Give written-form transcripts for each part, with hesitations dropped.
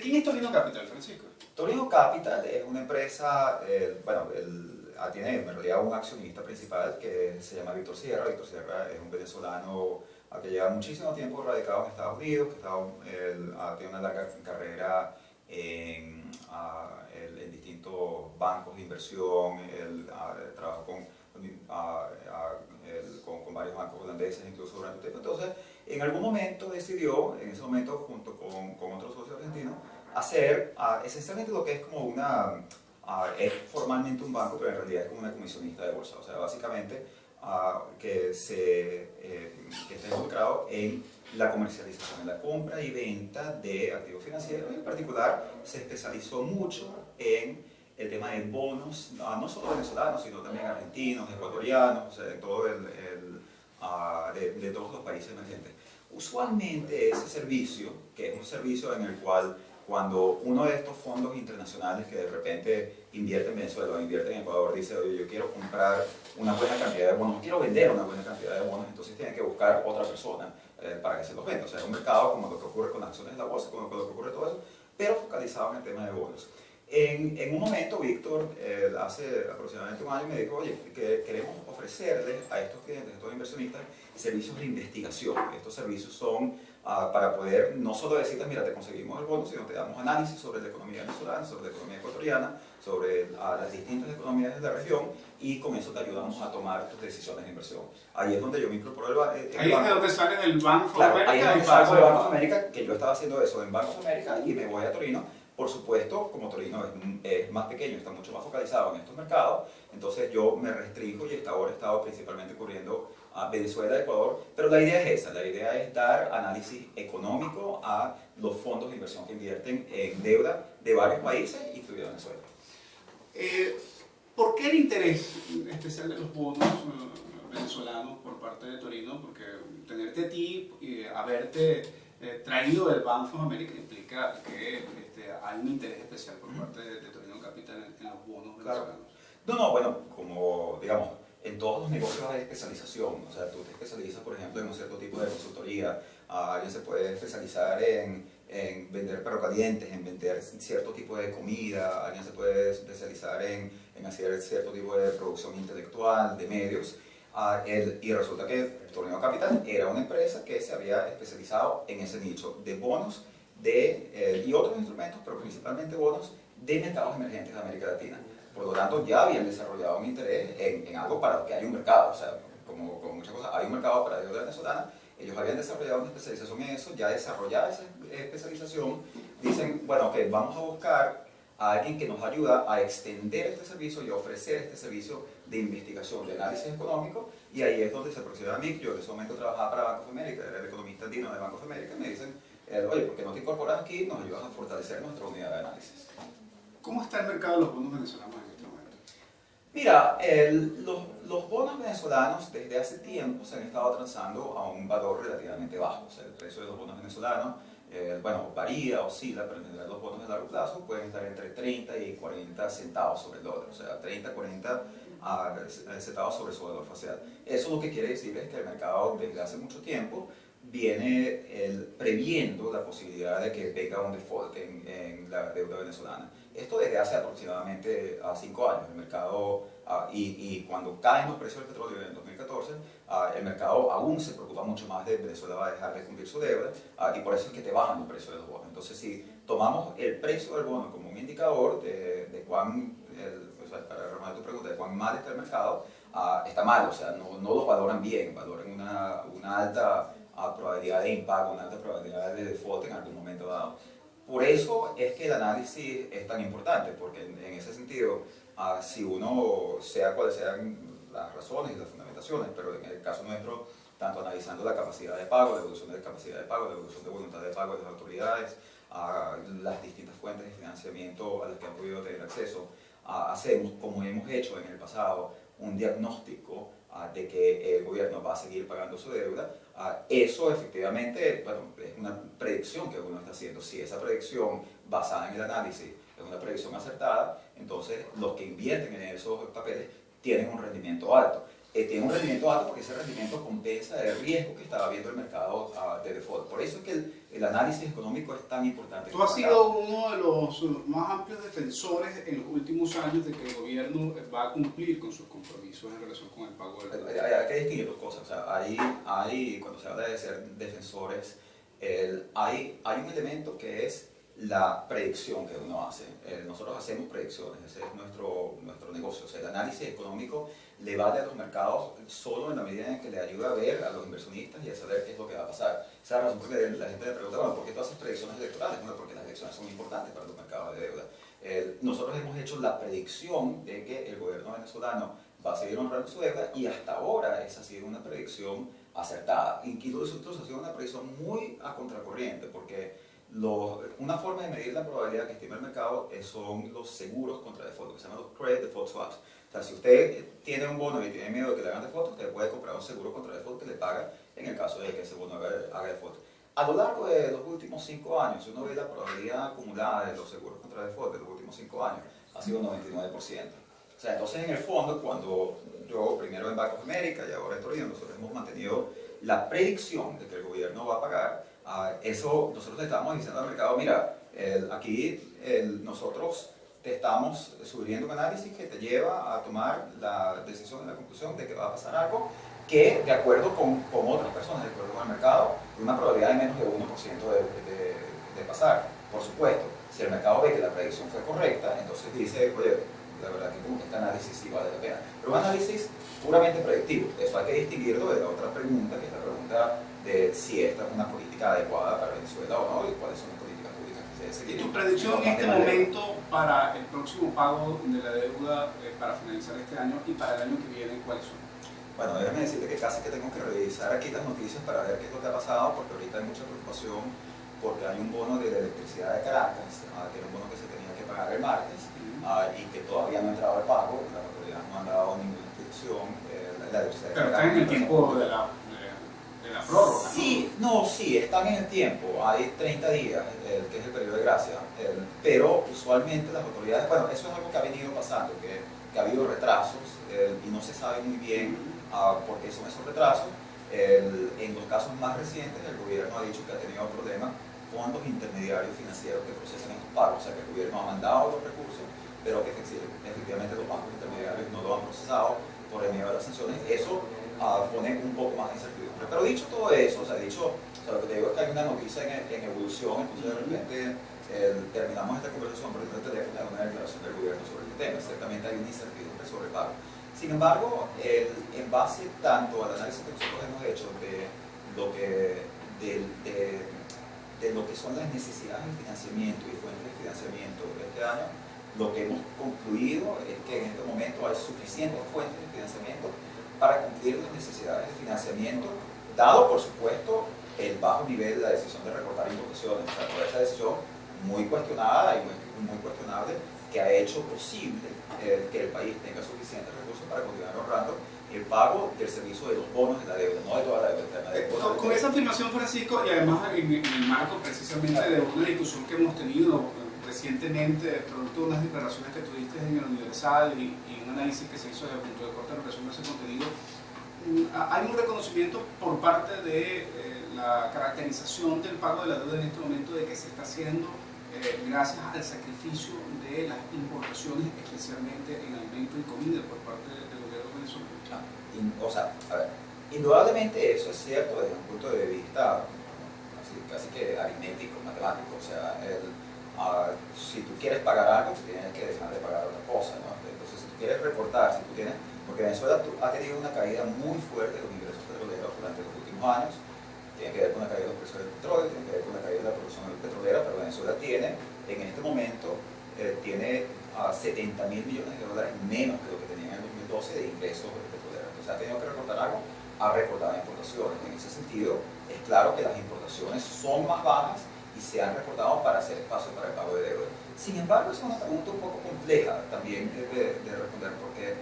¿Quién es Torino Capital, Francisco? Torino Capital es una empresa, tiene en realidad un accionista principal que se llama Víctor Sierra. Víctor Sierra es un venezolano que lleva muchísimo tiempo radicado en Estados Unidos, que tiene una larga carrera en distintos bancos de inversión. Él trabajó con varios bancos holandeses, incluso durante un tiempo. Entonces, en algún momento decidió, en ese momento junto con otros socios argentinos, hacer esencialmente lo que es como es formalmente un banco, pero en realidad es como una comisionista de bolsa. O sea, básicamente que está involucrado en la comercialización, en la compra y venta de activos financieros. En particular, se especializó mucho en el tema de bonos, no solo venezolanos, sino también argentinos, ecuatorianos, o sea, de todos los países emergentes. Usualmente ese servicio, que es un servicio en el cual cuando uno de estos fondos internacionales que de repente invierte en Venezuela o invierte en Ecuador dice, oye, yo quiero comprar una buena cantidad de bonos, quiero vender una buena cantidad de bonos, entonces tiene que buscar otra persona para que se los venda. O sea, es un mercado como lo que ocurre con acciones de la bolsa, como lo que ocurre todo eso, pero focalizado en el tema de bonos. En un momento, Víctor, hace aproximadamente un año, me dijo, oye, que queremos ofrecerle a estos clientes, a estos inversionistas, servicios de investigación. Estos servicios son para poder no solo decirles, mira, te conseguimos el bono, sino te damos análisis sobre la economía venezolana, sobre la economía ecuatoriana, sobre las distintas economías de la región, y con eso te ayudamos a tomar tus decisiones de inversión. Ahí es donde yo me incorporo ahí es de donde sales del Bank of claro, America. Ahí es donde salgo de Bank of America, que yo estaba haciendo eso en Bank of America, y me voy a Torino. Por supuesto, como Torino es más pequeño, está mucho más focalizado en estos mercados, entonces yo me restringo y hasta ahora he estado principalmente cubriendo a Venezuela y Ecuador, pero la idea es esa, la idea es dar análisis económico a los fondos de inversión que invierten en deuda de varios países, incluido Venezuela. ¿Por qué el interés especial de los bonos venezolanos por parte de Torino? Porque tenerte a ti y haberte traído del Bank of America implica que hay un interés especial por parte de Torino Capital en los bonos venezolanos. No, bueno, como digamos, en todos los negocios hay especialización. O sea, tú te especializas, por ejemplo, en un cierto tipo de consultoría. Alguien se puede especializar en vender perros calientes, en vender cierto tipo de comida. Alguien se puede especializar en hacer cierto tipo de producción intelectual, de medios. Y resulta que Torneo Capital era una empresa que se había especializado en ese nicho de bonos y otros instrumentos, pero principalmente bonos de mercados emergentes de América Latina. Por lo tanto, ya habían desarrollado un interés en algo para lo que hay un mercado. O sea, como muchas cosas, hay un mercado para la deuda venezolana. Ellos habían desarrollado una especialización en eso, ya desarrollada esa especialización. Dicen, bueno, ok, vamos a buscar a alguien que nos ayuda a extender este servicio y a ofrecer este servicio de investigación, de análisis económico, y ahí es donde se aproxima a mí. Yo en ese momento trabajaba para Bank of America, era el economista andino de Bank of America, y me dicen, oye, ¿por qué no te incorporas aquí? Nos ayudas a fortalecer nuestra unidad de análisis. ¿Cómo está el mercado de los bonos venezolanos en este momento? Mira, los bonos venezolanos desde hace tiempo se han estado transando a un valor relativamente bajo. O sea, el precio de los bonos venezolanos, varía, oscila, pero en general los bonos de largo plazo pueden estar entre 30 y 40 centavos sobre el dólar. O sea, 30, 40 centavos sobre su valor facial. Eso lo que quiere decir es que el mercado desde hace mucho tiempo viene previendo la posibilidad de que venga un default en la deuda venezolana. Esto desde hace aproximadamente 5 años. El mercado, y cuando caen los precios del petróleo en 2014, el mercado aún se preocupa mucho más de Venezuela va a dejar de cumplir su deuda, y por eso es que te bajan los precios de los bonos. Entonces, si tomamos el precio del bono como un indicador de cuán, para responder tu pregunta, de cuán mal está el mercado, está mal. O sea, no lo valoran bien, valoran una alta probabilidad de impago, una alta probabilidad de default en algún momento dado. Por eso es que el análisis es tan importante, porque en ese sentido, si uno, sea cuales sean las razones y las fundamentaciones, pero en el caso nuestro, tanto analizando la capacidad de pago, la evolución de capacidad de pago, la evolución de voluntad de pago de las autoridades, las distintas fuentes de financiamiento a las que han podido tener acceso, hacemos, como hemos hecho en el pasado, un diagnóstico de que el gobierno va a seguir pagando su deuda. Eso efectivamente, bueno, es una predicción que uno está haciendo. Si esa predicción basada en el análisis es una predicción acertada, entonces los que invierten en esos papeles tienen un rendimiento alto. tiene un rendimiento alto porque ese rendimiento compensa el riesgo que estaba viendo el mercado de default. Por eso es que el análisis económico es tan importante. Tú has sido uno de los más amplios defensores en los últimos años de que el gobierno va a cumplir con sus compromisos en relación con el pago del deuda. Hay que distinguir dos cosas. O sea, cuando se habla de ser defensores, hay un elemento que es la predicción que uno hace. Nosotros hacemos predicciones, ese es nuestro negocio. O sea, el análisis económico le vale a los mercados solo en la medida en que le ayuda a ver a los inversionistas y a saber qué es lo que va a pasar. Esa es la razón por la que la gente le pregunta, bueno, ¿por qué tú haces predicciones electorales? Bueno, porque las elecciones son importantes para los mercados de deuda. Nosotros hemos hecho la predicción de que el gobierno venezolano va a seguir honrando su deuda y hasta ahora esa ha sido una predicción acertada. Incluso ha sido una predicción muy a contracorriente porque una forma de medir la probabilidad que estima el mercado son los seguros contra default, que se llaman los credit default swaps. O sea, si usted tiene un bono y tiene miedo de que le hagan default, usted puede comprar un seguro contra default que le paga en el caso de que ese bono haga default. A lo largo de los últimos 5 años, si uno ve la probabilidad acumulada de los seguros contra default de los últimos 5 años, ha sido un 99%. O sea, entonces en el fondo, cuando yo primero en Bank of America y ahora en Torino, nosotros hemos mantenido la predicción de que el gobierno va a pagar. Eso nosotros le estamos diciendo al mercado, mira, nosotros te estamos sugiriendo un análisis que te lleva a tomar la decisión, la conclusión de que va a pasar algo que, de acuerdo con otras personas, de acuerdo con el mercado, tiene una probabilidad de menos de 1% de pasar. Por supuesto, si el mercado ve que la predicción fue correcta, entonces dice, oye, la verdad que como que este análisis sí vale la pena. Pero un análisis puramente predictivo, eso hay que distinguirlo de la otra pregunta, que es la pregunta de si esta es una política adecuada para Venezuela o no y cuáles son las políticas públicas que se deben seguir. ¿Y tu predicción en este momento para el próximo pago de la deuda para finalizar este año y para el año que viene, cuáles son? Bueno, déjame decirte que casi que tengo que revisar aquí las noticias para ver qué es lo que ha pasado, porque ahorita hay mucha preocupación porque hay un bono de la electricidad de Caracas, que era un bono que se tenía que pagar el martes y que todavía no ha entrado al pago, las autoridades no han dado ninguna explicación. La electricidad de Pero Caracas, está en el tiempo de la prórroga. Sí, están en el tiempo, hay 30 días, que es el periodo de gracia, pero usualmente las autoridades, bueno, eso es algo que ha venido pasando, que ha habido retrasos y no se sabe muy bien por qué son esos retrasos. En los casos más recientes, el gobierno ha dicho que ha tenido problemas con los intermediarios financieros que procesan estos pagos, o sea que el gobierno ha mandado los recursos, pero que efectivamente los bancos intermediarios no lo han procesado por el miedo a las sanciones. Eso pone un poco más de incertidumbre. Pero dicho todo eso, lo que te digo es que hay una noticia en evolución, entonces de repente terminamos esta conversación por el teléfono de una declaración del gobierno sobre este tema. Ciertamente hay una incertidumbre sobre el pago. Sin embargo, en base tanto al análisis que nosotros hemos hecho de lo que son las necesidades de financiamiento y fuentes de financiamiento de este año, lo que hemos concluido es que en este momento hay suficientes fuentes de financiamiento para cumplir las necesidades de financiamiento, dado por supuesto el bajo nivel de la decisión de recortar importaciones. O sea, por esa decisión muy cuestionada y muy cuestionable que ha hecho posible que el país tenga suficientes recursos para continuar ahorrando el pago del servicio de los bonos de la deuda, no de toda la deuda. Con esa afirmación, Francisco, y además en el marco precisamente de una discusión que hemos tenido recientemente, producto de unas declaraciones que tuviste en el Universal y un análisis que se hizo desde el punto de corte de relación de ese contenido, hay un reconocimiento por parte de la caracterización del pago de la deuda en este momento de que se está haciendo gracias al sacrificio de las importaciones, especialmente en alimentos y comida por parte del gobierno venezolano. A ver, indudablemente eso es cierto desde un punto de vista casi que aritmético, matemático. O sea, si tú quieres pagar algo, tú tienes que dejar de pagar otra cosa, ¿no? Entonces, si tú quieres recortar, porque Venezuela ha tenido una caída muy fuerte de los ingresos petroleros durante los últimos años. Tiene que ver con la caída de los precios del petróleo, tiene que ver con la caída de la producción petrolera, pero Venezuela tiene, en este momento, tiene $70.000 millones menos que lo que tenía en el 2012 de ingresos petroleros. Entonces ha tenido que recortar algo, ha recortado importaciones. En ese sentido, es claro que las importaciones son más bajas y se han recortado para hacer espacio para el pago de deuda. Sin embargo, es una pregunta un poco compleja también de responder, porque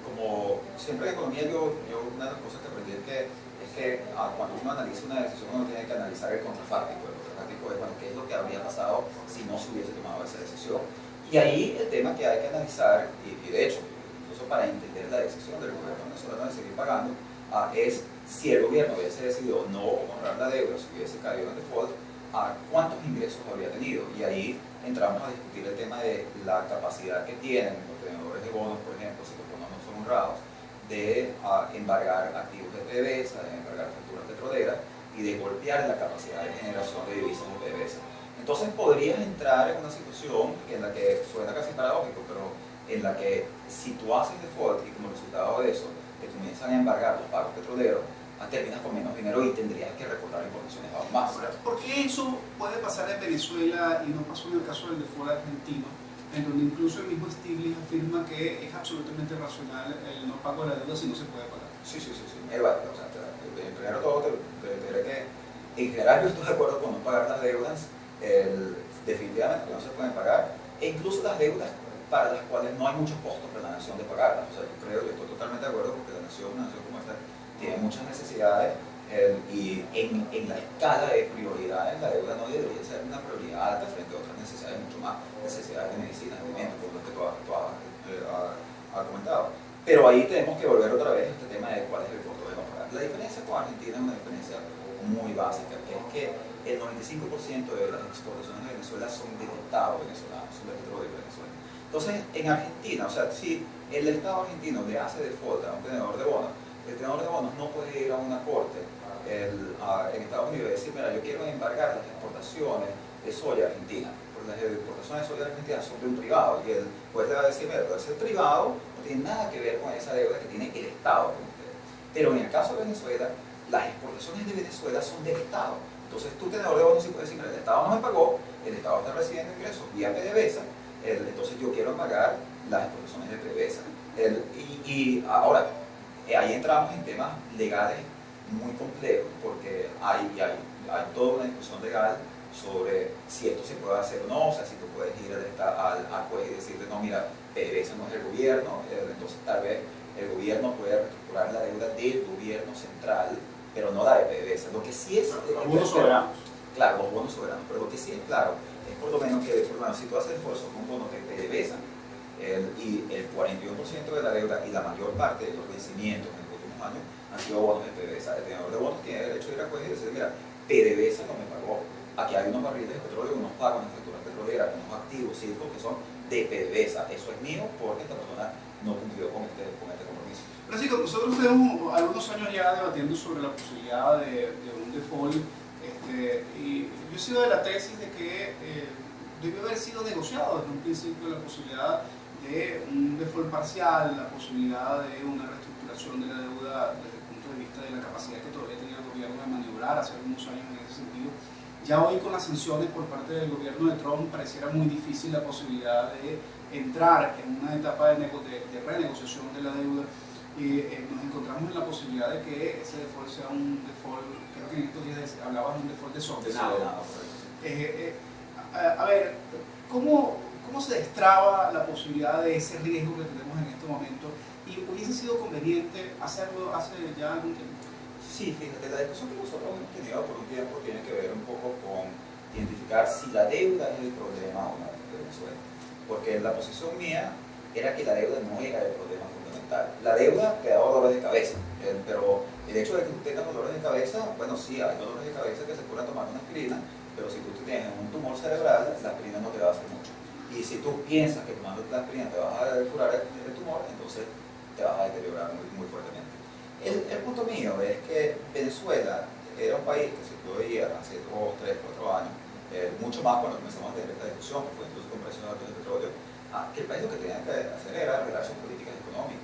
como siempre en economía, una de las cosas que aprendí es que cuando uno analiza una decisión, uno tiene que analizar el contrafáctico. El contrafáctico es, bueno, qué es lo que habría pasado si no se hubiese tomado esa decisión. Y ahí el tema que hay que analizar, y de hecho, incluso para entender la decisión del gobierno venezolano de seguir pagando, es si el gobierno hubiese decidido no honrar la deuda, si hubiese caído en default, cuántos ingresos habría tenido. Y ahí entramos a discutir el tema de la capacidad que tienen los tenedores de bonos, por ejemplo, si los bonos no son honrados, de embargar activos de PDVSA, de embargar facturas petroleras y de golpear la capacidad de generación de divisas de PDVSA. Entonces podrías entrar en una situación en la que suena casi paradójico, pero en la que si tú haces default y como resultado de eso te comienzan a embargar los pagos petroleros, terminas con menos dinero y tendrías que recortar importaciones aún más. ¿Por qué eso puede pasar en Venezuela y no pasó en el caso del default argentino, en donde incluso el mismo Stiglitz afirma que es absolutamente racional el no pago de la deuda si no se puede pagar? Sí. Bueno, o sea, primero todo te diré que en general yo estoy de acuerdo con no pagar las deudas, definitivamente no se pueden pagar, e incluso las deudas para las cuales no hay muchos costos para la nación de pagarlas. O sea, yo estoy totalmente de acuerdo porque una nación como esta tiene muchas necesidades y en la escala de prioridades la deuda no debería ser una prioridad alta frente a otras necesidades mucho más, necesidades de medicina, de alimentos, como lo que tú has comentado. Pero ahí tenemos que volver otra vez a este tema de cuál es el costo de no pagar. La diferencia con Argentina es una diferencia muy básica, que es que el 95% de las exportaciones de Venezuela son del Estado venezolano, son del petróleo de Venezuela. Entonces, en Argentina, o sea, si el Estado argentino le hace default a un tenedor de bonos, el tenedor de bonos no puede ir a una corte en Estados Unidos y decir, mira, yo quiero embargar las exportaciones de soya argentina, porque las exportaciones de soya argentina son de un privado, y el juez le va a decir, mira, pero ese privado no tiene nada que ver con esa deuda que tiene el Estado con usted. Pero en el caso de Venezuela, las exportaciones de Venezuela son del Estado. Entonces, tú tenedor de bonos sí puedes decir, mira, el Estado no me pagó, el Estado está recibiendo ingresos vía PDVSA, entonces yo quiero embargar las exportaciones de PDVSA. Y ahora, ahí entramos en temas legales muy complejos, porque hay toda una discusión legal sobre si esto se puede hacer o no. O sea, si tú puedes ir al juez y decirle, no, mira, PDVSA no es el gobierno, entonces tal vez el gobierno puede reestructurar la deuda del gobierno central, pero no la de PDVSA. Lo que sí es... Los bonos soberanos. Claro, los bonos soberanos, pero lo que sí es claro es por lo menos que, si tú haces esfuerzo con un bono de PDVSA, y el 41% de la deuda y la mayor parte de los vencimientos en los últimos años han sido bonos de PDVSA. El tenedor de bonos tiene derecho a ir a juez y decir, mira, PDVSA no me pagó. Aquí hay unos barriles de petróleo, unos pagos en facturas petroleras, unos activos, circos que son de PDVSA. Eso es mío porque esta persona no cumplió con este compromiso. Francisco, nosotros tenemos algunos años ya debatiendo sobre la posibilidad de un default, y yo he sido de la tesis de que debió haber sido negociado desde un principio la posibilidad de un default parcial, la posibilidad de una reestructuración de la deuda desde el punto de vista de la capacidad que todavía tenía el gobierno de maniobrar hace algunos años en ese sentido. Ya hoy con las sanciones por parte del gobierno de Trump pareciera muy difícil la posibilidad de entrar en una etapa de renegociación de la deuda, y nos encontramos en la posibilidad de que ese default sea un default, creo que en estos días hablabas de un default desordenado. A ver, ¿cómo se destraba la posibilidad de ese riesgo que tenemos en este momento? ¿Y hubiese sido conveniente hacerlo hace ya algún tiempo? Sí, fíjate, la discusión que nosotros hemos tenido por un tiempo tiene que ver un poco con identificar si la deuda es el problema o no de Venezuela. Porque la posición mía era que la deuda no era el problema fundamental. La deuda te da dolores de cabeza, pero el hecho de que tú tengas dolores de cabeza, bueno, sí, hay dolores de cabeza que se curan tomando una aspirina, pero si tú tienes un tumor cerebral, la aspirina no te va a hacer mucho. Y si tú piensas que tomando la aspirina te vas a curar el tumor, entonces te vas a deteriorar muy fuertemente. El punto mío es que Venezuela era un país que se veía hace 2, 3, 4 años, mucho más cuando comenzamos a tener esta discusión, que fue incluso con precios altos de petróleo, que el país lo que tenía que hacer era arreglar sus políticas económicas,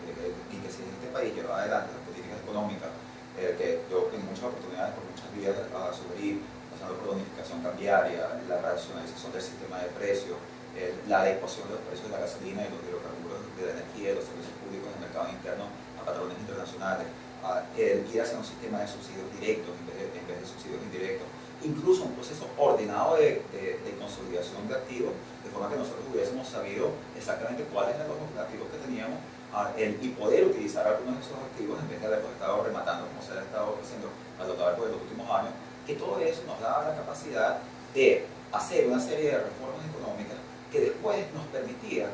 y que si este país llevaba adelante las políticas económicas, que yo en muchas oportunidades, por muchas vías, sugerí, pasando por la unificación cambiaria, la racionalización del sistema de precios, la adecuación de los precios de la gasolina y los hidrocarburos, de la energía, de los servicios públicos en el mercado interno a patrones internacionales, ir hacia un sistema de subsidios directos en vez de subsidios indirectos, incluso un proceso ordenado de consolidación de activos, de forma que nosotros hubiésemos sabido exactamente cuáles eran los activos que teníamos, y poder utilizar algunos de esos activos en vez de haberlos estado rematando como se ha estado haciendo a lo largo de los últimos años, que todo eso nos daba la capacidad de hacer una serie de reformas económicas que después nos permitían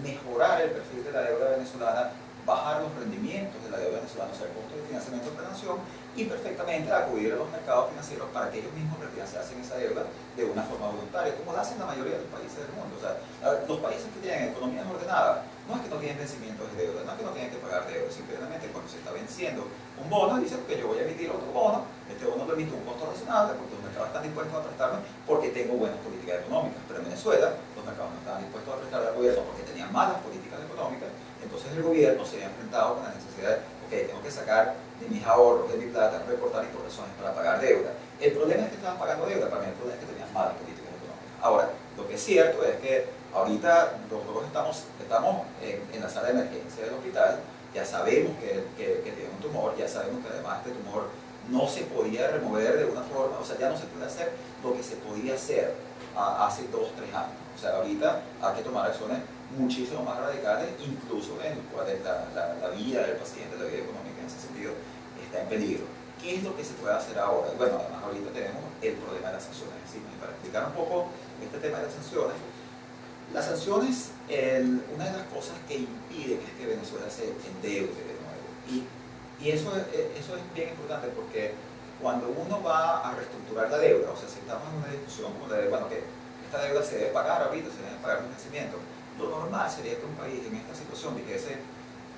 mejorar el perfil de la deuda venezolana, bajar los rendimientos de la deuda venezolana, o sea, el costo de financiamiento de la nación, y perfectamente acudir a los mercados financieros para que ellos mismos refinanciasen esa deuda de una forma voluntaria, como lo hacen la mayoría de los países del mundo. O sea, los países que tienen economías ordenadas no es que no tienen vencimientos de deuda, no es que no tienen que pagar deuda, simplemente cuando se está venciendo un bono, dicen que yo voy a emitir otro bono, este bono lo emito a un costo razonable porque los mercados están dispuestos a prestarme porque tengo buenas políticas económicas. Pero en Venezuela los mercados no estaban dispuestos a prestarle al gobierno porque tenían malas políticas económicas. Entonces el gobierno se había enfrentado con la necesidad de, ok, tengo que sacar de mis ahorros, de mi plata, recortar importaciones para pagar deuda. El problema es que estaban pagando deuda, para mí el problema es que tenían malas políticas económicas. Ahora, lo que es cierto es que ahorita nosotros estamos en la sala de emergencia del hospital, ya sabemos que tiene un tumor, ya sabemos que además este tumor no se podía remover de una forma, o sea, ya no se puede hacer lo que se podía hacer hace 2 o 3 años. O sea, ahorita hay que tomar acciones muchísimo más radicales, incluso en la vida del paciente, la vida económica en ese sentido está en peligro. ¿Qué es lo que se puede hacer ahora? Bueno, además ahorita tenemos el problema de las sanciones encima. Y para explicar un poco este tema de las sanciones, una de las cosas que impide que Venezuela se endeude de nuevo. Y eso es bien importante porque cuando uno va a reestructurar la deuda, o sea, si estamos en una discusión como la de, bueno, que esta deuda se debe pagar ahorita, se debe pagar los vencimientos, lo normal sería que un país en esta situación dijese,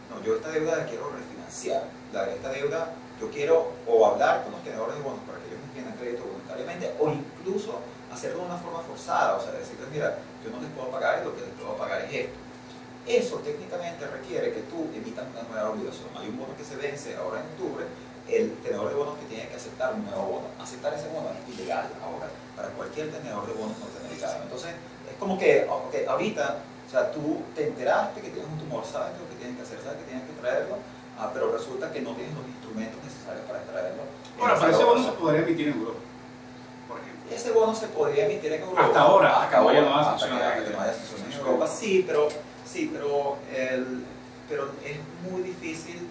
no, yo esta deuda la quiero refinanciar, esta deuda yo quiero o hablar con los tenedores de bonos para que ellos me tiendan crédito voluntariamente o incluso hacerlo de una forma forzada, o sea, decirles, mira, yo no les puedo pagar y lo que les puedo pagar es esto. Eso técnicamente requiere que tú emitas una nueva obligación. Hay un bono que se vence ahora en octubre, el tenedor de bonos que tiene que aceptar un nuevo bono. Aceptar ese bono es ilegal ahora para cualquier tenedor de bonos norteamericano. Entonces, es como que okay, ahorita, o sea, tú te enteraste que tienes un tumor, sabes lo que tienes que hacer, sabes que tienes que traerlo, pero resulta que no tienes los instrumentos necesarios para traerlo. Bueno, pero ese bono se podría emitir en Europa, por ejemplo. Ese bono se podría emitir en Europa. Hasta ahora, hasta que no haya sanciones en Europa. Sí, pero es muy difícil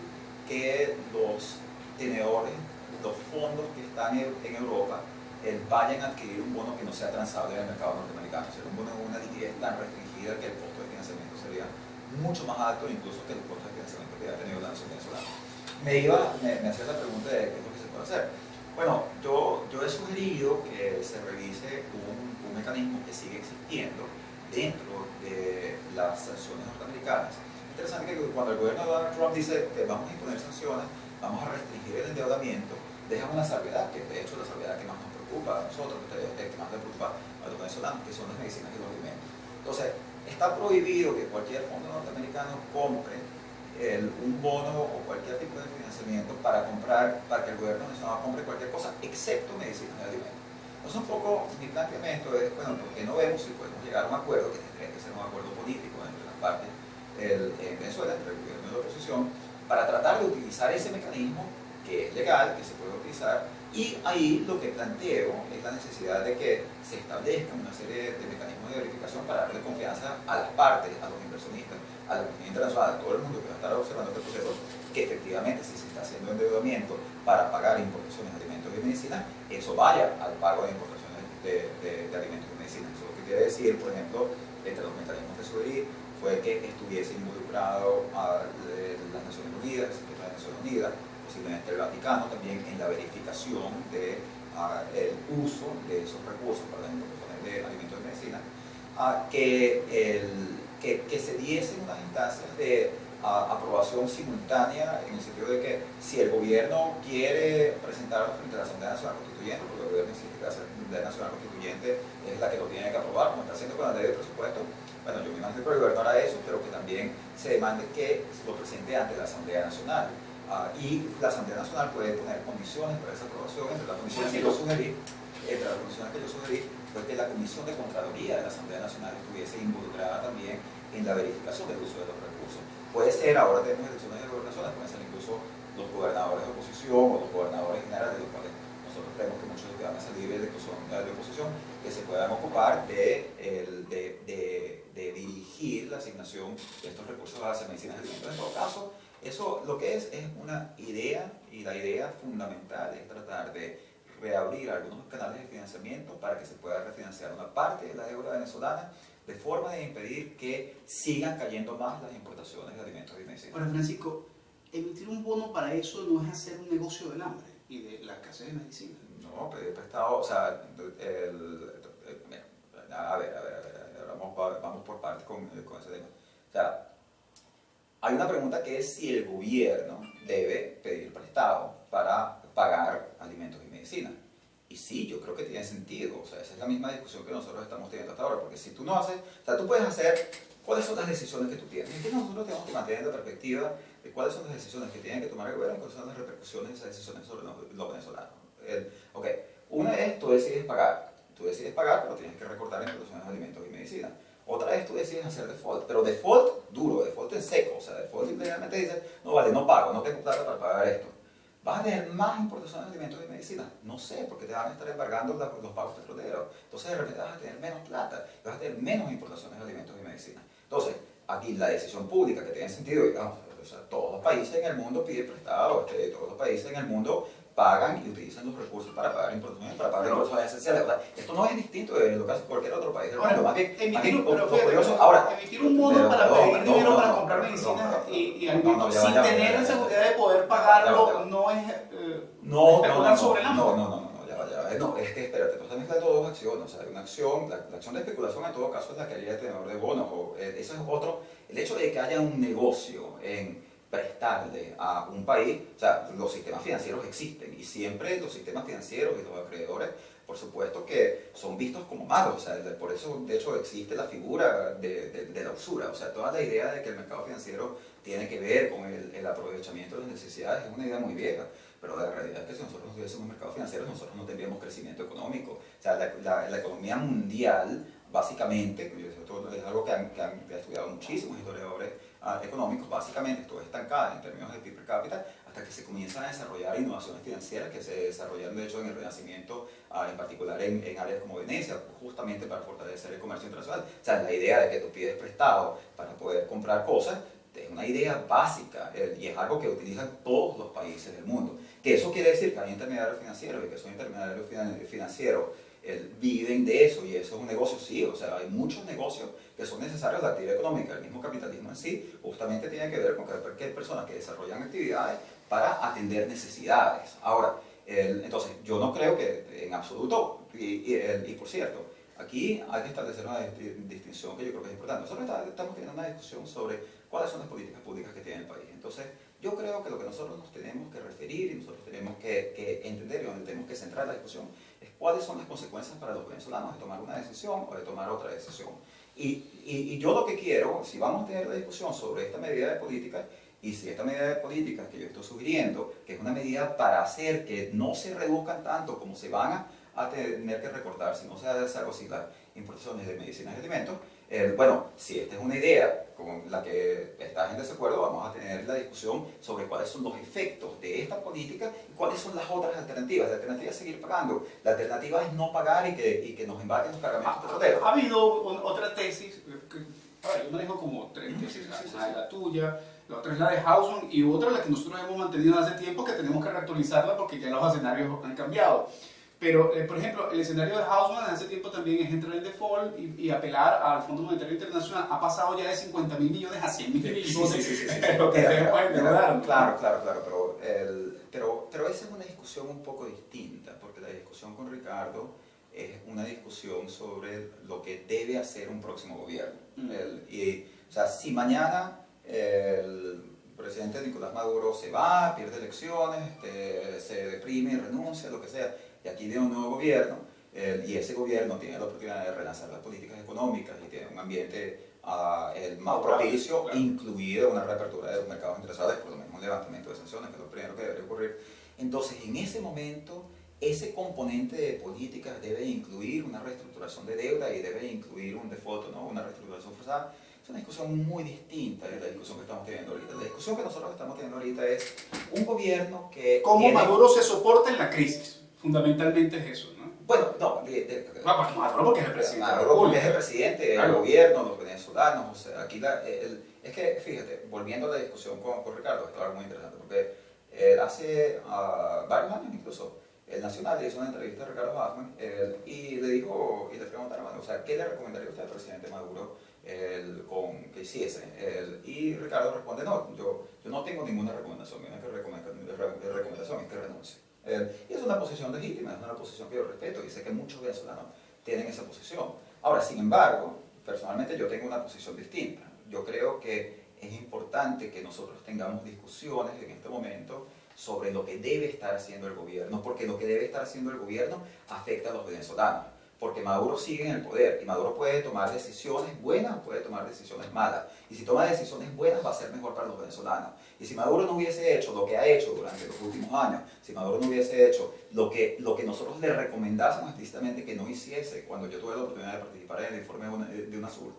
que los tenedores, los fondos que están en Europa, vayan a adquirir un bono que no sea transable en el mercado norteamericano. O sea, un bono con una liquidez tan restringida que el costo de financiamiento sería mucho más alto incluso que el costo de financiamiento que ha tenido la nación venezolana. Me hacía la pregunta de qué es lo que se puede hacer. Bueno, yo he sugerido que se revise un mecanismo que sigue existiendo dentro de las sanciones norteamericanas. Es interesante que cuando el gobierno de Donald Trump dice que vamos a imponer sanciones, vamos a restringir el endeudamiento, dejan una salvedad, que de hecho es la salvedad que más nos preocupa a nosotros, que más le preocupa a los venezolanos, que son las medicinas y los alimentos. Entonces, está prohibido que cualquier fondo norteamericano compre un bono o cualquier tipo de financiamiento para que el gobierno venezolano compre cualquier cosa, excepto medicinas y alimentos. Entonces, un poco mi planteamiento es, bueno, ¿por qué no vemos si podemos llegar a un acuerdo, que tendría que ser un acuerdo político entre las partes en Venezuela, entre el gobierno y la oposición, para tratar de utilizar ese mecanismo que es legal, que se puede utilizar, y ahí lo que planteo es la necesidad de que se establezcan una serie de mecanismos de verificación para darle confianza a las partes, a los inversionistas, a la comunidad internacional, a todo el mundo que va a estar observando este proceso, que efectivamente si se está haciendo endeudamiento para pagar importaciones de alimentos y medicinas, eso vaya al pago de importaciones de alimentos y medicinas. Eso lo que quiere decir, por ejemplo, entre los mecanismos que sugerí fue que estuviese involucrado a las Naciones Unidas, el Secretario de Naciones Unidas, posiblemente el Vaticano también en la verificación del uso de esos recursos para las importaciones de alimentos y medicinas, que se diesen unas instancias de aprobación simultánea en el sentido de que si el gobierno quiere presentarlo frente a la Asamblea Nacional Constituyente, porque el gobierno insiste que la Asamblea Nacional Constituyente es la que lo tiene que aprobar, como está haciendo con la ley de presupuesto, bueno, yo me imagino que el gobierno hará eso, pero que también se demande que lo presente ante la Asamblea Nacional. Y la Asamblea Nacional puede poner condiciones para esa aprobación. Entre las condiciones que yo sugerí fue que la Comisión de Contraloría de la Asamblea Nacional estuviese involucrada también en la verificación del uso de los recursos. Puede ser, ahora tenemos elecciones de gobernaciones, pueden ser incluso los gobernadores de oposición o los gobernadores generales, de los cuales nosotros creemos que muchos de los que van a salir de oposición, que se puedan ocupar de dirigir la asignación de estos recursos a las medicinas y alimentos. En todo caso, eso lo que es una idea, y la idea fundamental es tratar de reabrir algunos canales de financiamiento para que se pueda refinanciar una parte de la deuda venezolana de forma de impedir que sigan cayendo más las importaciones de alimentos y medicinas. Ahora, Francisco, emitir un bono para eso no es hacer un negocio del hambre y de la escasez de medicina. No, pedir prestado, o sea, a ver, vamos por partes con ese tema. O sea, hay una pregunta que es si el gobierno debe pedir prestado para pagar alimentos y medicina. Y sí, yo creo que tiene sentido. O sea, esa es la misma discusión que nosotros estamos teniendo hasta ahora. Porque si tú no haces, o sea, tú puedes hacer cuáles son las decisiones que tú tienes. Y nosotros tenemos que mantener la perspectiva de cuáles son las decisiones que tiene que tomar el gobierno y cuáles son las repercusiones de esas decisiones sobre los venezolanos. Ok, una es tú decides pagar. Tú decides pagar, pero tienes que recortar en producciones de alimentos y medicina. Otra es tú decides hacer default, pero default duro, default en seco. O sea, default simplemente dices, no vale, no pago, no tengo plata para pagar esto. ¿Vas a tener más importaciones de alimentos y medicina? No sé, porque te van a estar embargando los pagos petroleros. Entonces de repente vas a tener menos plata, vas a tener menos importaciones de alimentos y medicina. Entonces, aquí la decisión pública que tiene sentido, digamos, o sea, todos los países en el mundo piden prestado, todos los países en el mundo pagan y utilizan los recursos para pagar importaciones, para pagar importaciones esenciales. O sea, esto no es distinto de lo que hace cualquier otro país del mundo. Emitir un bono para pedir dinero para comprar medicinas y alimentos sin tener la seguridad de poder pagarlo no es especular sobre el hambre. No, es que espérate, tú estás mezclando dos acciones. O sea, una acción, la acción de especulación en todo caso es la que haría el tenedor de bonos. Eso es otro. El hecho de que haya un negocio en prestarle a un país, o sea, los sistemas financieros existen y siempre los sistemas financieros y los acreedores, por supuesto que son vistos como malos, o sea, por eso de hecho existe la figura de la usura, o sea, toda la idea de que el mercado financiero tiene que ver con el aprovechamiento de las necesidades es una idea muy vieja, pero la realidad es que si nosotros no tuviésemos un mercado financiero, nosotros no tendríamos crecimiento económico, o sea, la economía mundial, básicamente, esto es algo que han estudiado muchísimos historiadores económicos, básicamente estuvo estancada en términos de PIB per cápita hasta que se comienzan a desarrollar innovaciones financieras que se desarrollaron de hecho en el Renacimiento, en particular en áreas como Venecia, justamente para fortalecer el comercio internacional. O sea, la idea de que tú pides prestado para poder comprar cosas es una idea básica y es algo que utilizan todos los países del mundo. Que eso quiere decir que hay intermediarios financieros y que esos intermediarios financieros viven de eso y eso es un negocio, sí, o sea, hay muchos negocios que son necesarios. La actividad económica, el mismo capitalismo en sí, justamente tiene que ver con que hay personas que desarrollan actividades para atender necesidades. Ahora, entonces, yo no creo que en absoluto, y por cierto, aquí hay que establecer una distinción que yo creo que es importante. Nosotros estamos teniendo una discusión sobre cuáles son las políticas públicas que tiene el país. Entonces, yo creo que lo que nosotros nos tenemos que referir y nosotros tenemos que entender y donde tenemos que centrar la discusión es cuáles son las consecuencias para los venezolanos de tomar una decisión o de tomar otra decisión. Y yo lo que quiero, si vamos a tener la discusión sobre esta medida de política, y si esta medida de política que yo estoy sugiriendo, que es una medida para hacer que no se reduzcan tanto como se van a tener que recortar, si no se hace algo así, las importaciones de medicinas y alimentos, bueno, si esta es una idea con la que estás en desacuerdo, vamos a tener la discusión sobre cuáles son los efectos de esta política y cuáles son las otras alternativas. La alternativa es seguir pagando, la alternativa es no pagar y que nos embarquen los cargamentos petroleros. Ha habido otra tesis, yo manejo como tres tesis, una es la tuya, la otra es la de Hausmann y otra la que nosotros hemos mantenido hace tiempo que tenemos que reactualizarla porque ya los escenarios han cambiado. Pero, por ejemplo, el escenario de Hausmann hace tiempo también es entrar en default y apelar al Fondo Monetario Internacional. Ha pasado ya de 50.000 millones a 100.000 millones. Sí. Claro, pero esa es una discusión un poco distinta, porque la discusión con Ricardo es una discusión sobre lo que debe hacer un próximo gobierno. O sea, si mañana el presidente Nicolás Maduro se va, pierde elecciones, se deprime, renuncia, lo que sea, y aquí viene un nuevo gobierno, y ese gobierno tiene la oportunidad de relanzar las políticas económicas y tiene un ambiente el más propicio, claro, incluido una reapertura de los mercados interesados, por lo menos un levantamiento de sanciones, que es lo primero que debería ocurrir. Entonces, en ese momento, ese componente de políticas debe incluir una reestructuración de deuda y debe incluir un default, ¿no? Una reestructuración forzada. Es una discusión muy distinta de la discusión que estamos teniendo ahorita. La discusión que nosotros estamos teniendo ahorita es un gobierno que... ¿Cómo Maduro se soporta en la crisis? Fundamentalmente es eso, ¿no? Bueno, no, Maduro porque es el presidente. Maduro porque es el presidente, el gobierno, los venezolanos, o sea, aquí es que, fíjate, volviendo a la discusión con Ricardo, esto es algo muy interesante, porque hace varios años incluso, El Nacional le hizo una entrevista a Ricardo Bachman y le preguntaron, bueno, o sea, ¿qué le recomendaría usted al presidente Maduro que hiciese? Y Ricardo responde, no, yo no tengo ninguna recomendación, mi única recomendación es que renuncie. Y es una posición legítima, es una posición que yo respeto y sé que muchos venezolanos tienen esa posición. Ahora, sin embargo, personalmente yo tengo una posición distinta. Yo creo que es importante que nosotros tengamos discusiones en este momento sobre lo que debe estar haciendo el gobierno, porque lo que debe estar haciendo el gobierno afecta a los venezolanos, porque Maduro sigue en el poder y Maduro puede tomar decisiones buenas, puede tomar decisiones malas, y si toma decisiones buenas va a ser mejor para los venezolanos. Y si Maduro no hubiese hecho lo que ha hecho durante los últimos años, si Maduro no hubiese hecho lo que nosotros le recomendásemos explícitamente que no hiciese cuando yo tuve la oportunidad de participar en el informe de UNASUR,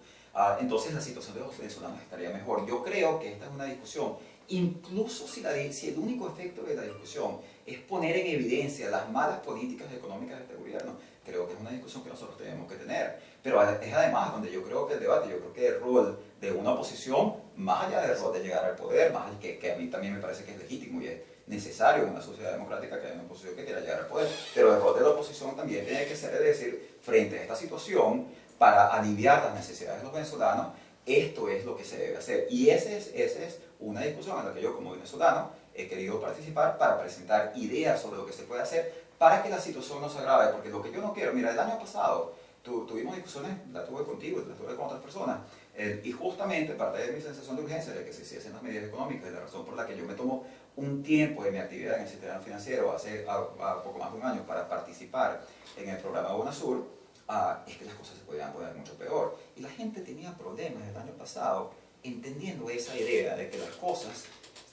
entonces la situación de los venezolanos estaría mejor. Yo creo que esta es una discusión, incluso si el único efecto de la discusión es poner en evidencia las malas políticas económicas de este gobierno, creo que es una discusión que nosotros tenemos que tener. Pero es además donde yo creo que el debate, yo creo que el rol de una oposición, más allá del rol de llegar al poder, más que a mí también me parece que es legítimo y es necesario en una sociedad democrática que haya una oposición que quiera llegar al poder, pero el rol de la oposición también tiene que ser de decir, frente a esta situación, para aliviar las necesidades de los venezolanos, esto es lo que se debe hacer. Y esa es una discusión en la que yo como venezolano he querido participar para presentar ideas sobre lo que se puede hacer para que la situación no se agrave, porque lo que yo no quiero, mira, el año pasado tuvimos discusiones, la tuve contigo, la tuve con otras personas, y justamente parte de mi sensación de urgencia de que se hiciesen las medidas económicas, y la razón por la que yo me tomo un tiempo de mi actividad en el sistema financiero hace poco más de un año para participar en el programa UNASUR, es que las cosas se podían poner mucho peor. Y la gente tenía problemas el año pasado entendiendo esa idea de que las cosas,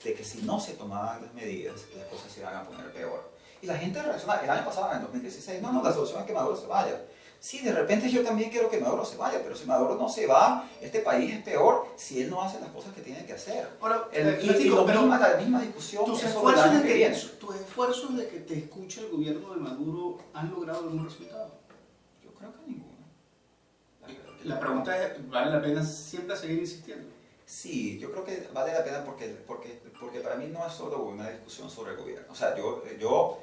de que si no se tomaban las medidas, las cosas se iban a poner peor. Y la gente reaccionaba, el año pasado, en el 2016, no, la solución es que Maduro se vaya. Sí, de repente yo también quiero que Maduro se vaya, pero si Maduro no se va, este país es peor si él no hace las cosas que tiene que hacer. Ahora, la misma discusión tus es sobre el año que viene. tus esfuerzos de que te escuche el gobierno de Maduro han logrado algún resultado. Yo creo que ninguno. La pregunta es, ¿vale la pena siempre seguir insistiendo? Sí, yo creo que vale la pena porque para mí no es solo una discusión sobre el gobierno. O sea, yo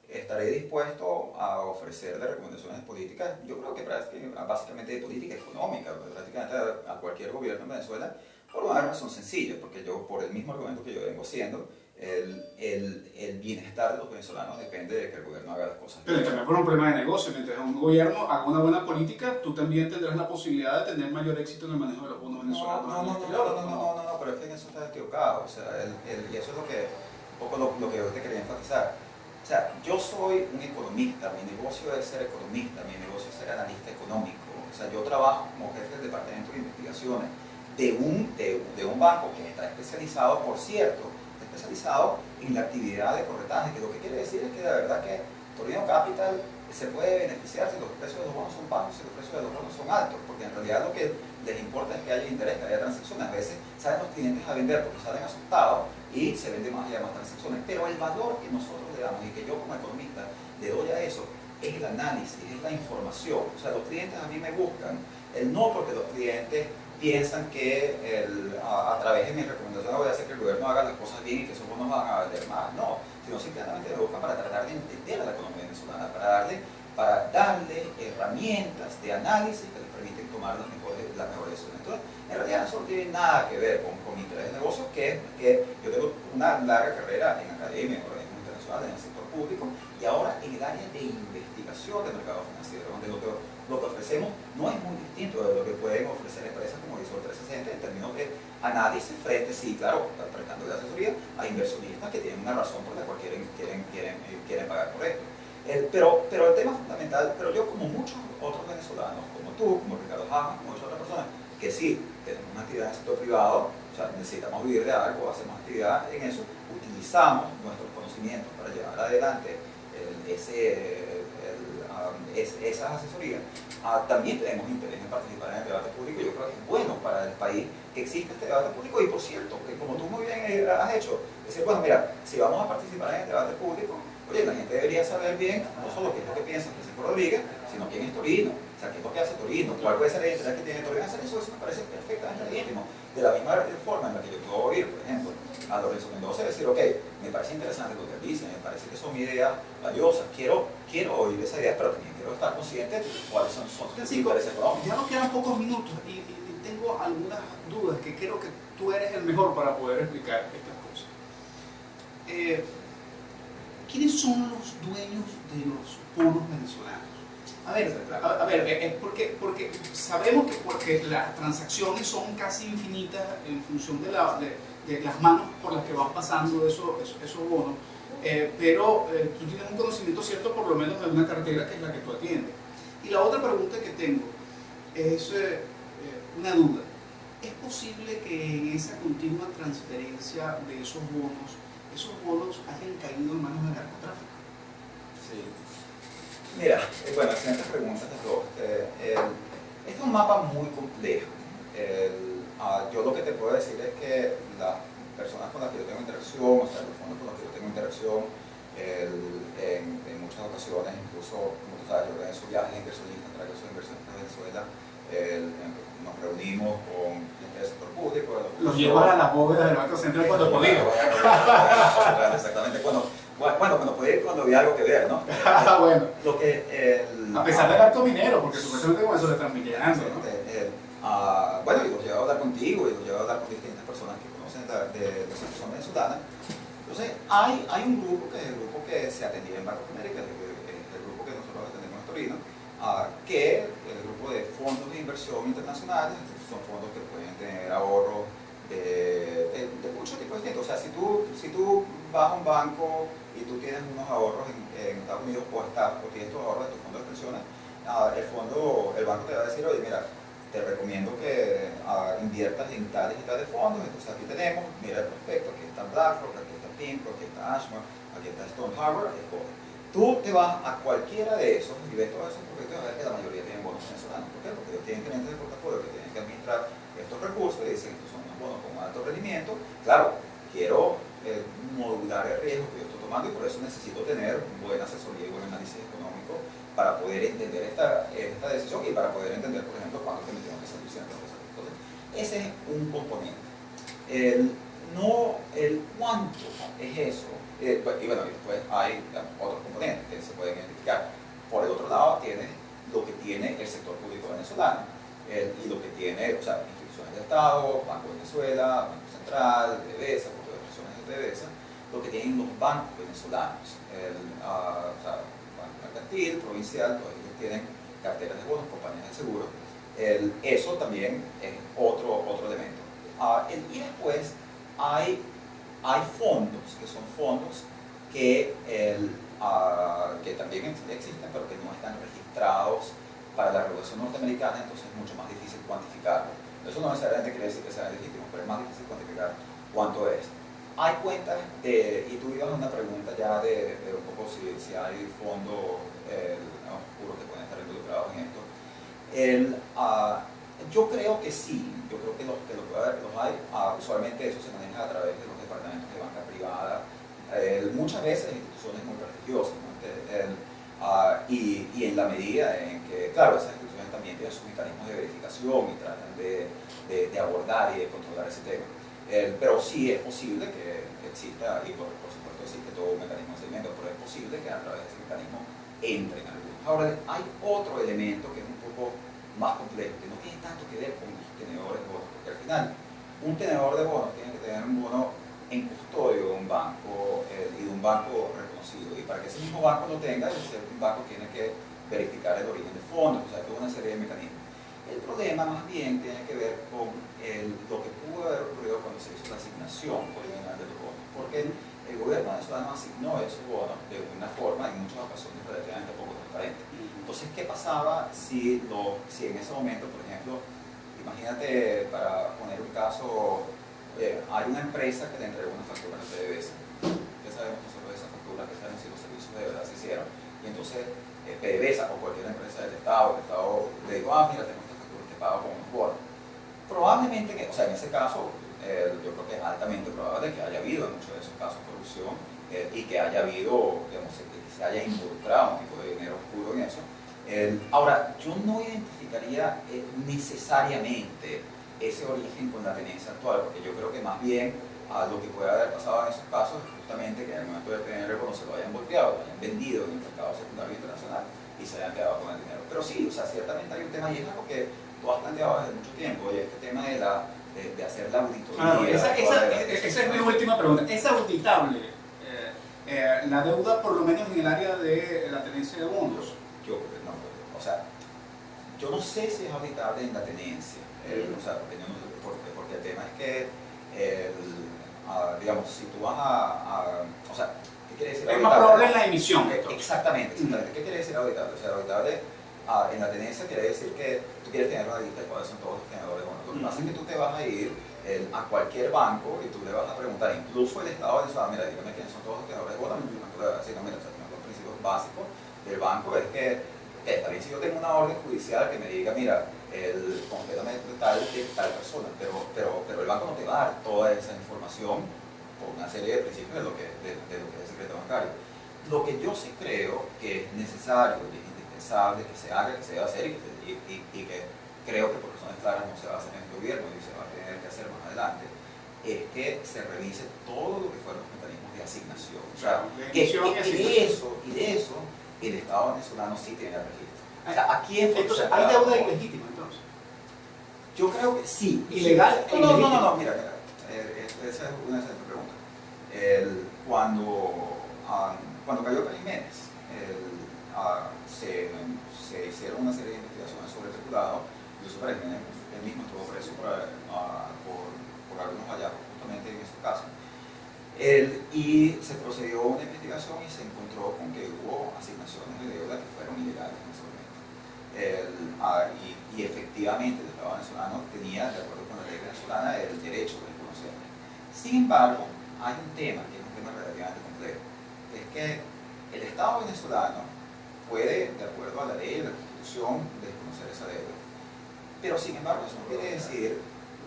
estaré dispuesto a ofrecerle recomendaciones políticas, yo creo que básicamente de política económica, prácticamente a cualquier gobierno en Venezuela, por una razón sencilla, porque yo, por el mismo argumento que yo vengo haciendo, el bienestar de los venezolanos depende de que el gobierno haga las cosas bien. Pero también por un problema de negocio, mientras un gobierno haga una buena política, tú también tendrás la posibilidad de tener mayor éxito en el manejo de los bonos venezolanos. No, pero es que en eso estás equivocado, o sea, y eso es un poco lo que yo te quería enfatizar. O sea, yo soy un economista, mi negocio es ser economista, mi negocio es ser analista económico. O sea, yo trabajo como jefe del departamento de investigaciones de un banco que está especializado, por cierto, especializado en la actividad de corretaje, que lo que quiere decir es que la verdad que Torino Capital se puede beneficiar si los precios de los bonos son bajos, si los precios de los bonos son altos, porque en realidad lo que les importa es que haya interés, que haya transacciones. A veces salen los clientes a vender porque salen asustados y se vende más y hay más transacciones, pero el valor que nosotros le damos y que yo como economista le doy a eso es el análisis, es la información. O sea, los clientes a mí me buscan, no porque los clientes piensan que a través de mis recomendaciones voy a hacer que el gobierno haga las cosas bien y que esos bonos van a vender más, no, sino simplemente me buscan para tratar de entender a la economía venezolana, para darle herramientas de análisis que les permiten tomar las mejores decisiones. Entonces, en realidad eso no tiene nada que ver con mi interés de negocio, que yo tengo una larga carrera en academia, en organismos internacionales, en el sector público, y ahora en el área de investigación del mercado financiero, donde lo que ofrecemos no es muy distinto de lo que pueden ofrecer empresas como Visor 360 en términos de análisis frente, sí, claro, prestando de asesoría a inversionistas que tienen una razón por la cual quieren pagar por esto. Pero el tema fundamental, pero yo como muchos otros venezolanos, como tú, como Ricardo Bachman, como muchas otras personas, que sí, tenemos una actividad en el sector privado, o sea, necesitamos vivir de algo, hacemos actividad en eso, utilizamos nuestros conocimientos para llevar adelante esas asesorías, también tenemos interés en participar en el debate público. Yo creo que es bueno para el país que exista este debate público y, por cierto, como tú muy bien has hecho, decir, bueno, mira, si vamos a participar en el debate público, oye, la gente debería saber bien no solo qué es lo que piensa Francisco Rodríguez, sino quién es Torino, o sea, qué es lo que hace Torino, cuál puede ser el interés que tiene Torino en hacer eso me parece perfectamente legítimo. De la misma forma en la que yo puedo oír, por ejemplo, a Lorenzo Mendoza y decir, ok, me parece interesante lo que dicen, me parece que son ideas valiosas, quiero oír esa idea, pero también quiero estar consciente de cuáles son sus intereses económicos. Ya nos quedan pocos minutos y tengo algunas dudas que creo que tú eres el mejor para poder explicar estas cosas. ¿Quiénes son los dueños de los bonos venezolanos? A ver, es porque sabemos que porque las transacciones son casi infinitas en función de las manos por las que van pasando esos bonos, pero tú tienes un conocimiento cierto por lo menos de una cartera que es la que tú atiendes. Y la otra pregunta que tengo es una duda. ¿Es posible que en esa continua transferencia de esos bonos hayan caído en manos del narcotráfico? Sí. Mira, bueno, excelentes preguntas de todos. Este es un mapa muy complejo. Yo lo que te puedo decir es que las personas con las que yo tengo interacción, o sea, los fondos con los que yo tengo interacción, en muchas ocasiones, incluso, como tú sabes, yo organizo viajes inversionistas, traigo esos inversionistas a Venezuela, nos reunimos con gente del sector público. Los llevan a las bóvedas del Banco Central cuando podía. Exactamente, cuando podía ir, cuando había algo que ver, ¿no? Bueno. Lo que, a pesar del acto minero, porque supuestamente con eso le están minando, ¿no? Bueno, y los llevo a hablar contigo, y los llevo a hablar con distintas personas que conocen de la situación venezolana. Entonces, hay un grupo que es el grupo que se atendía en Banco de América, el grupo que nosotros atendemos en Torino, que el grupo de fondos de inversión internacionales, son fondos que pueden tener ahorros de muchos tipos distintos. O sea, si tú vas a un banco y tú tienes unos ahorros en Estados Unidos o tienes tus ahorros de tu fondo de pensiones, el banco te va a decir, oye, mira, te recomiendo que inviertas en tales y tales fondos. Entonces aquí tenemos, mira el prospecto, aquí está BlackRock, aquí está PIMCO, aquí está Ashmore, aquí está Stone Harbor, aquí está. Tú te vas a cualquiera de esos y ves todos esos proyectos y vas a ver que la mayoría tienen bonos venezolanos. ¿Por qué? Porque ellos tienen clientes de portafolio que tienen que administrar estos recursos y dicen que estos son unos bonos con alto rendimiento. Claro, quiero modular el riesgo que yo estoy tomando y por eso necesito tener buena asesoría y buen análisis económico para poder entender esta decisión y para poder entender, por ejemplo, cuándo que me tengo que salir ciertas cosas. Entonces, ese es un componente. El cuánto es eso. Y bueno, después hay otros componentes que se pueden identificar. Por el otro lado, tienes lo que tiene el sector público venezolano y lo que tiene, o sea, instituciones de Estado, Banco de Venezuela, Banco Central, PDVSA, Fondo de Inversiones de PDVSA, lo que tienen los bancos venezolanos, o sea, Banco Mercantil, Provincial, todos ellos tienen carteras de bonos, compañías de seguro. Eso también es otro elemento. Y después hay fondos, que son fondos que también existen, pero que no están registrados para la regulación norteamericana, entonces es mucho más difícil cuantificarlo. Eso no necesariamente quiere decir que sean legítimos, pero es más difícil cuantificar cuánto es. Hay cuentas, y tú ibas a una pregunta ya de un poco si hay fondos oscuros que pueden estar involucrados en esto. Yo creo que sí, yo creo que los hay. Usualmente eso se maneja a través de los departamentos de banca privada, muchas veces instituciones muy prestigiosas, ¿no? Y en la medida en que, claro, esas instituciones también tienen sus mecanismos de verificación y tratan de abordar y de controlar ese tema. Pero sí es posible que exista, y por supuesto existe todo un mecanismo de seguimiento, pero es posible que a través de ese mecanismo entren algunos. Ahora, hay otro elemento que es un poco más complejo, que no tiene tanto que ver con los tenedores de bonos, porque al final un tenedor de bonos tiene que tener un bono en custodio de un banco y de un banco reconocido, y para que ese mismo banco lo tenga, ese banco tiene que verificar el origen de fondos, o sea, toda una serie de mecanismos. El problema más bien tiene que ver con lo que pudo haber ocurrido cuando se hizo la asignación original de los bonos, porque el gobierno venezolano asignó esos bonos de una forma, en muchas ocasiones relativamente poco transparente. Entonces, ¿qué pasaba si en ese momento, por ejemplo, imagínate, para poner un caso, hay una empresa que le entregó una factura a PDVSA? ¿Qué sabemos nosotros de esa factura? ¿Qué sabemos si los servicios de verdad se hicieron? Y entonces, PDVSA o cualquier empresa del Estado, le digo, mira, tengo esta factura, te pago con unos bonos. Probablemente, o sea, en ese caso, yo creo que es altamente probable que haya habido en muchos de esos casos corrupción y que haya habido, digamos, que se haya involucrado un tipo de dinero oscuro en eso. Ahora, yo no identificaría necesariamente ese origen con la tenencia actual, porque yo creo que más bien lo que puede haber pasado en esos casos es justamente que en el momento de tener cuando se lo hayan volteado, lo hayan vendido en el mercado secundario internacional y se hayan quedado con el dinero. Pero sí, o sea, ciertamente hay un tema, y es algo que tú has planteado desde mucho tiempo, y este tema de hacer la auditoría. Claro, esa es mi última pregunta. ¿Es auditable la deuda, por lo menos en el área de la tenencia de bonos? Yo no, o sea, yo no sé si es auditable en la tenencia, o sea, porque el tema es que, digamos, si tú vas o sea, ¿qué quiere decir Es auditable? más probable en la emisión. Exactamente. ¿Qué quiere decir auditable? O sea, auditable en la tenencia quiere decir que tú quieres tener una lista de cuáles son todos los tenedores de bonos. Lo que pasa es que tú te vas a ir a cualquier banco y tú le vas a preguntar, incluso el Estado venezolano, mira, dígame quiénes son todos los tenedores de bonos, y el banco le va a decir, no, mira, o sea, uno de los principios básicos del banco es que está bien si yo tengo una orden judicial que me diga, mira, el completamente tal de tal persona, pero el banco no te va a dar toda esa información por una serie de principios de lo que es el secreto bancario. Lo que yo sí creo que es necesario y es indispensable que se haga, que se debe hacer y que creo que por razones claras no se va a hacer en este gobierno y se va a tener que hacer más adelante, es que se revise todo lo que fueron los mecanismos de asignación. O sea, y de eso el Estado venezolano sí tiene el registro. O sea, aquí entonces, ¿hay deuda ilegítima entonces? Yo creo que sí. ¿Ilegal? No, mira, esa es una excelente pregunta. Cuando cayó Pérez Jiménez, se hicieron una serie de investigaciones sobre el peculado, incluso Pérez Jiménez él mismo estuvo preso por algunos hallazgos justamente en ese caso. Y se procedió a una investigación y se encontró con que hubo asignaciones de deuda que fueron ilegales en ese momento. Y efectivamente el Estado venezolano tenía, de acuerdo con la ley venezolana, el derecho de desconocerla. Sin embargo, hay un tema que es un tema relativamente complejo, que es que el Estado venezolano puede, de acuerdo a la ley y la Constitución, desconocer esa deuda. Pero sin embargo, eso no quiere decir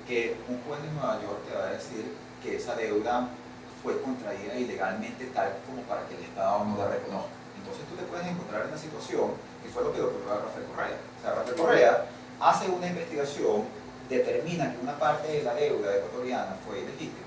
que un juez de Nueva York te va a decir que esa deuda fue contraída ilegalmente tal como para que el Estado no la reconozca. Entonces tú te puedes encontrar en una situación que fue lo que ocurrió a Rafael Correa. O sea, Rafael Correa hace una investigación, determina que una parte de la deuda ecuatoriana fue ilegítima,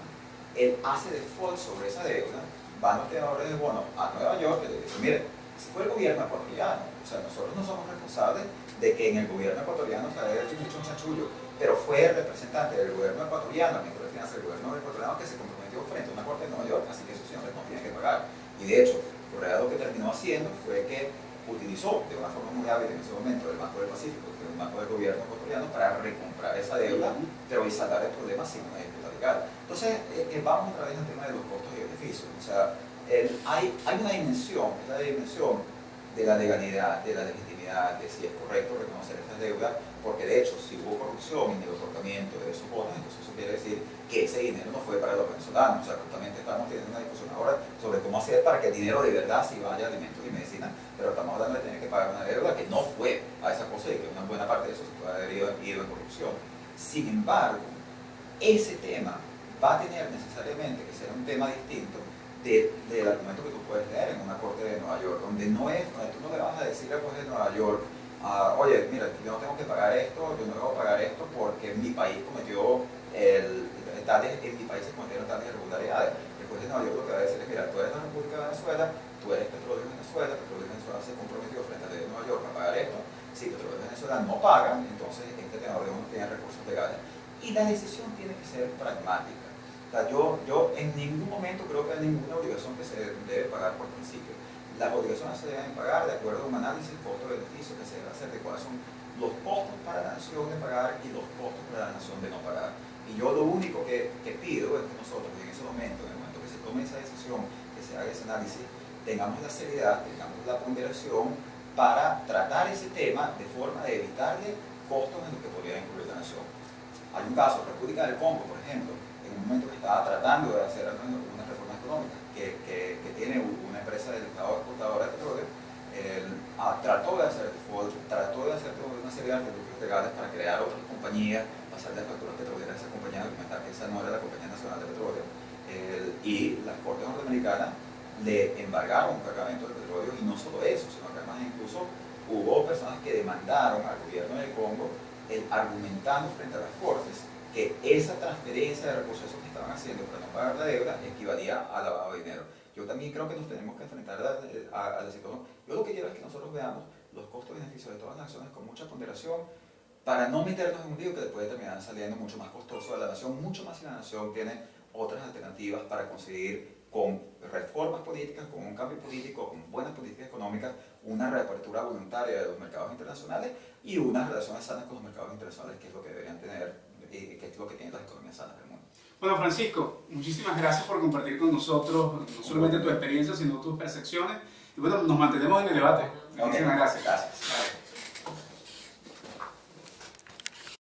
él hace default sobre esa deuda, van los tenedores de bonos a Nueva York y le dicen, mire, si fue el gobierno ecuatoriano, o sea, nosotros no somos responsables de que en el gobierno ecuatoriano se haya hecho un chanchullo, pero fue el representante del gobierno ecuatoriano, el ministro de Finanzas del gobierno ecuatoriano, que se comprometió frente a una corte de Nueva York, así que esos señores no tienen que pagar. Y de hecho, Correa lo que terminó haciendo fue que utilizó de una forma muy hábil en ese momento el Banco del Pacífico, que es un banco del gobierno ecuatoriano, para recomprar esa deuda, pero y saldar el problema sin una disputa legal. Entonces, vamos otra vez al tema de los costos y beneficios. O sea, hay una dimensión, es la dimensión de la legalidad, de la legitimidad, de si es correcto reconocer estas deudas, porque de hecho, si hubo corrupción en el otorgamiento de esos bonos, entonces eso quiere decir que ese dinero no fue para los venezolanos. O sea, justamente estamos teniendo una discusión ahora sobre cómo hacer para que el dinero de verdad sí vaya a alimentos y medicina, pero estamos hablando de tener que pagar una deuda que no fue a esa cosa y que una buena parte de eso se puede haber ido en corrupción. Sin embargo, ese tema va a tener necesariamente que ser un tema distinto del argumento que tú puedes leer en una corte de Nueva York, donde tú no le vas a decir al juez de Nueva York, oye, mira, yo no tengo que pagar esto, yo no debo pagar esto porque en mi país cometió en mi país se cometieron tales irregularidades. El juez de Nueva York lo que va a decir es, mira, tú eres la República de Venezuela, tú eres Petróleos Venezuela se comprometió frente a la ley de Nueva York a pagar esto. Si Petróleos Venezuela no paga, entonces este tenedor de bonos tiene recursos legales. Y la decisión tiene que ser pragmática. O sea, yo en ningún momento creo que hay ninguna obligación que se debe pagar por principio. Las obligaciones se deben pagar de acuerdo a un análisis costo-beneficio que se debe hacer de cuáles son los costos para la nación de pagar y los costos para la nación de no pagar. Y yo lo único que pido es que nosotros en ese momento, en el momento que se tome esa decisión, que se haga ese análisis, tengamos la seriedad, tengamos la ponderación para tratar ese tema de forma de evitarle costos en los que podría incurrir la nación. Hay un caso, República del Congo, por ejemplo, en un momento que estaba tratando de hacer una reforma económica, que tiene una empresa del Estado exportadora de petróleo, trató de hacer default, trató de hacer una serie de artilugios legales para crear otras compañías, pasar de facturas petroleras a esa compañía, documentar que esa no era la Compañía Nacional de Petróleo, y las Cortes Norteamericanas le embargaron un cargamento de petróleo, y no solo eso, sino que además incluso hubo personas que demandaron al gobierno del Congo, argumentando frente a las Cortes que esa transferencia de recursos que estaban haciendo para no pagar la deuda equivalía a lavado de dinero. Yo también creo que nos tenemos que enfrentar a la situación. Yo lo que quiero es que nosotros veamos los costos-beneficios de todas las acciones con mucha ponderación para no meternos en un lío que después terminar saliendo mucho más costoso a la nación, mucho más si la nación tiene otras alternativas para conseguir con reformas políticas, con un cambio político, con buenas políticas económicas, una reapertura voluntaria de los mercados internacionales y unas relaciones sanas con los mercados internacionales, que es lo que deberían tener y que es lo que tienen las economías sanas del mundo. Bueno, Francisco, muchísimas gracias por compartir con nosotros no solamente tu experiencia, sino tus percepciones. Y bueno, nos mantenemos en el debate. Muchísimas gracias.